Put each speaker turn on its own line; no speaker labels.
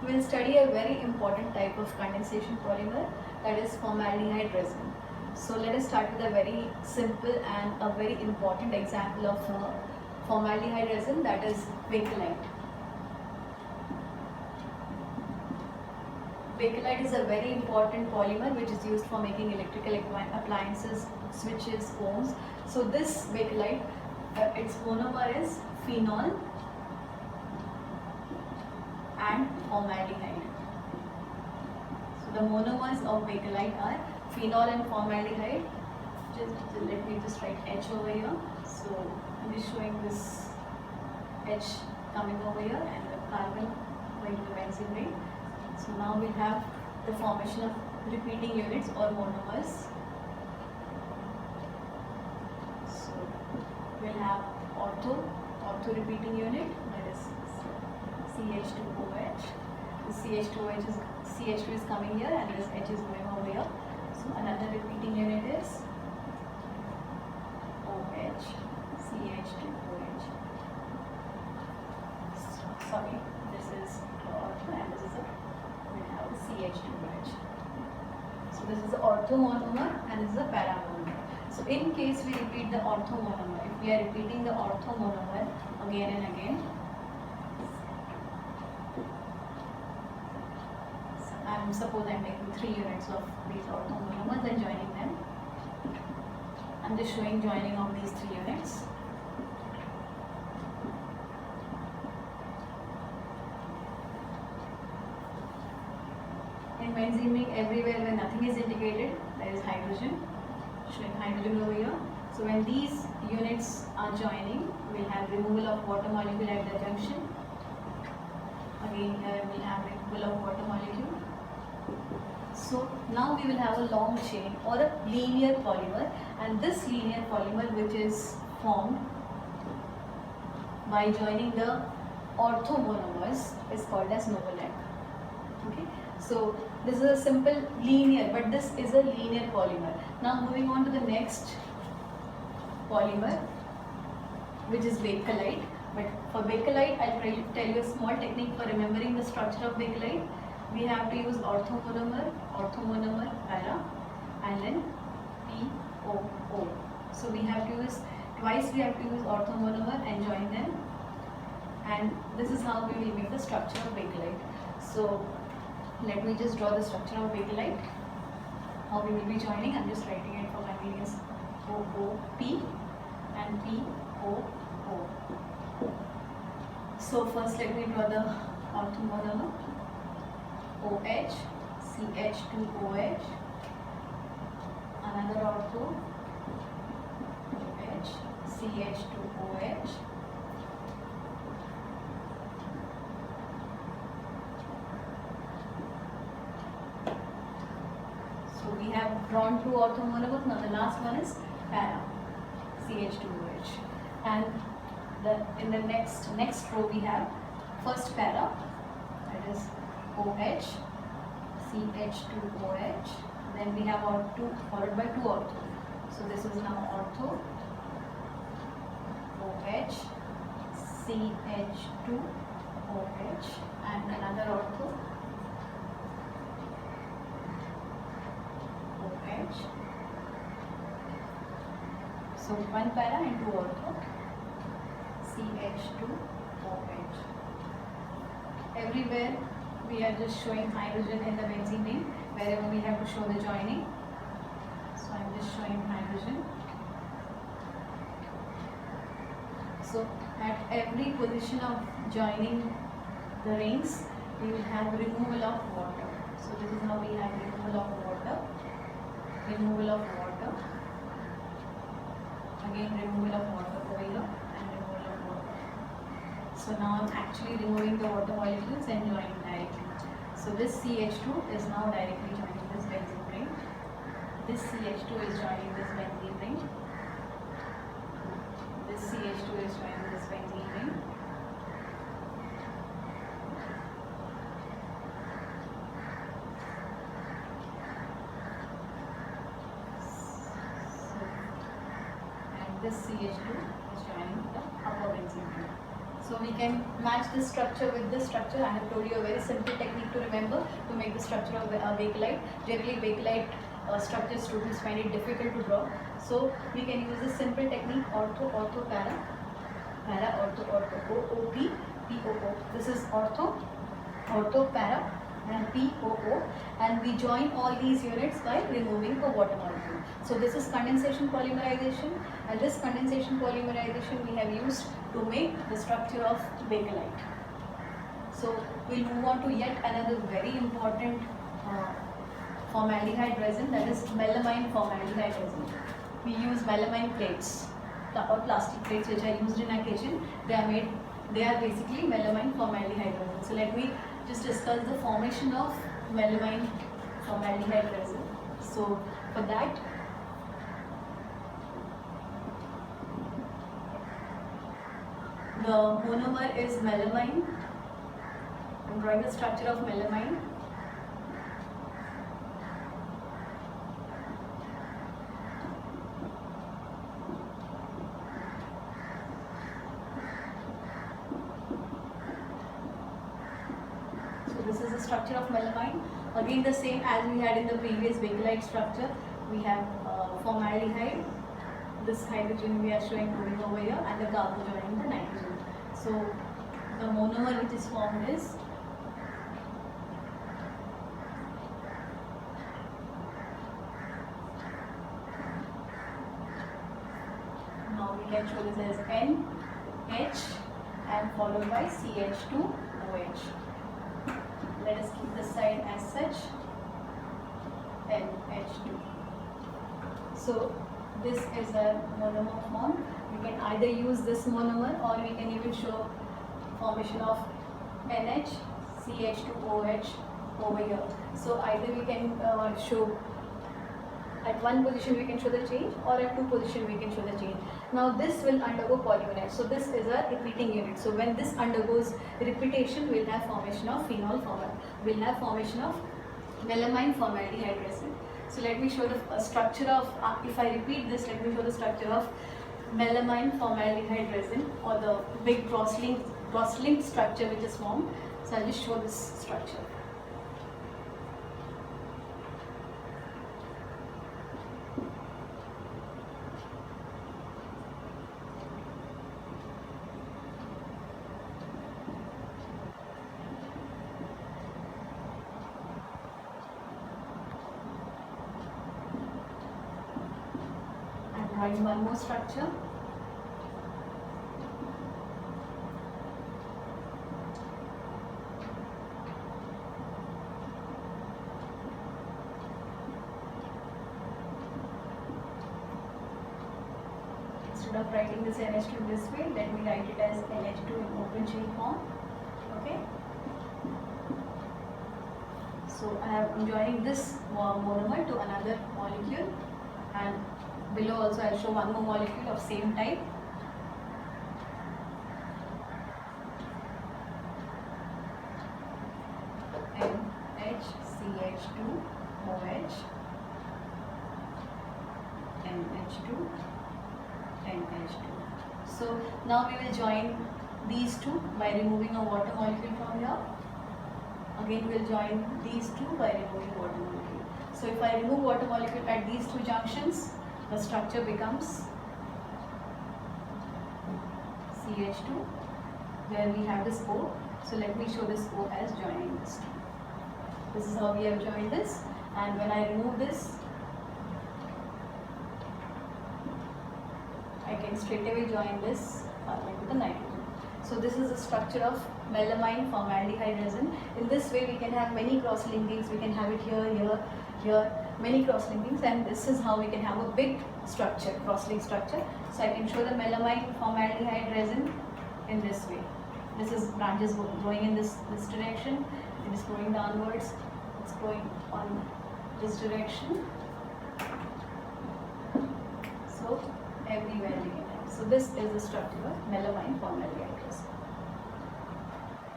we will study a very important type of condensation polymer, that is formaldehyde resin. So let us start with a very simple and a very important example of formaldehyde resin, that is Bakelite. Bakelite is a very important polymer which is used for making electrical appliances, switches, phones. So this Bakelite, its monomer is phenol and formaldehyde. So the monomers of Bakelite are phenol and formaldehyde. Let me just write H over here. So I'm just showing this H coming over here and the carbon going to the benzene ring. So now we have the formation of repeating units or monomers. So we'll have ortho repeating unit, that is CH2OH. The CH2 is coming here and this H is going over here. So another repeating unit is OH, CH2OH. Sorry, this is ortho and this is CH2OH. So this is the ortho monomer and this is a para monomer. So in case we repeat the ortho monomer, if we are repeating the ortho monomer again and again, suppose I'm taking 3 units of these ortho monomers and joining them. I'm just showing joining of these 3 units. In benzene ring, everywhere where nothing is indicated, there is hydrogen, showing hydrogen over here. So when these units are joining, we'll have removal of water molecule at the junction. Again here we'll have removal of water molecule. So now we will have a long chain or a linear polymer, and this linear polymer which is formed by joining the orthomonomers is called as Novolat. Okay. So this is a simple linear, but this is a linear polymer. Now moving on to the next polymer, which is Bakelite. But for Bakelite, I'll try to tell you a small technique for remembering the structure of Bakelite. We have to use orthomonomer, para, and then POO. So we have to use twice. We have to use orthomonomer and join them, and this is how we will make the structure of Bakelite. So let me just draw the structure of Bakelite. How we will be joining. I'm just writing it for convenience. OOP and POO. So first let me draw the orthomonomer. OH, CH2OH, another ortho, OH, CH2OH, so we have drawn 2 orthomonomers. Now the last one is para, CH2OH, and in the next row we have first para, that is OH, CH2OH, then we have ortho followed by 2 ortho. So this is now ortho, OH, CH2OH, and another ortho, OH. So 1 para and 2 ortho, CH2OH. Everywhere we are just showing hydrogen in the benzene ring wherever we have to show the joining. So I'm just showing hydrogen. So at every position of joining the rings, we will have removal of water. So this is how we have removal of water, again removal of water over here, and removal of water. So now I'm actually removing the water molecules and joining directly. So this CH2 is now directly joining this benzene ring. This CH2 is joining this benzene ring. This CH2 is joining this benzene ring. And this CH2 is joining the upper benzene ring. So we can match this structure with this structure. I have told you a very simple technique to remember to make the structure of bakelite. Generally bakelite structure students find it difficult to draw. So we can use this simple technique: ortho, ortho, para, para, ortho, ortho, O, O, P, P, O, O. This is ortho, ortho, para, and P, O, O, and we join all these units by removing a water molecule. So this is condensation polymerization, and this condensation polymerization we have used to make the structure of bakelite. So we'll move on to yet another very important formaldehyde resin, that is melamine formaldehyde resin. We use melamine plates or plastic plates which are used in our kitchen. They are basically melamine formaldehyde resin. So let me just discuss the formation of melamine formaldehyde resin. So for that, the monomer is melamine. I'm drawing the structure of melamine. So this is the structure of melamine. Again the same as we had in the previous bakelite structure. We have formaldehyde. This hydrogen we are showing moving over here, and the carbon joining the nitrogen. So the monomer which is formed is now we can show this as NH and followed by CH2OH. Let us keep this side as such, NH2. So this is a monomer form. We can either use this monomer, or we can even show formation of NH, CH2OH over here. So either we can show at one position we can show the change, or at two position we can show the change. Now this will undergo polymerization. So this is a repeating unit. So when this undergoes repetition, we'll have formation of phenol formaldehyde. We'll have formation of melamine formaldehyde resin. So let me show the structure of, if I repeat this, let me show the structure of melamine formaldehyde resin, or the big cross-linked structure which is formed. So I'll just show this structure. Write one more structure. Instead of writing this NH2 in this way, let me write it as NH2 in open chain form. Okay. So I'm joining this monomer to another molecule, and below also I'll show one more molecule of same type. NHCH2OH, NH2, NH2. So now we will join these two by removing a water molecule from here. Again we will join these two by removing water molecule. So if I remove water molecule at these two junctions, the structure becomes CH2, where we have this O. So let me show this O as joining this two. This is how we have joined this, and when I remove this, I can straight away join this carbon with the nitrogen. So this is the structure of melamine formaldehyde resin. In this way we can have many cross-linkings. We can have it here, here, here, many cross-linkings, and this is how we can have a big structure, cross-link structure. So I can show the melamine formaldehyde resin in this way. This is branches growing in this direction. It is growing downwards. It's going on this direction. So everywhere we can have. So this is the structure of melamine formaldehyde resin.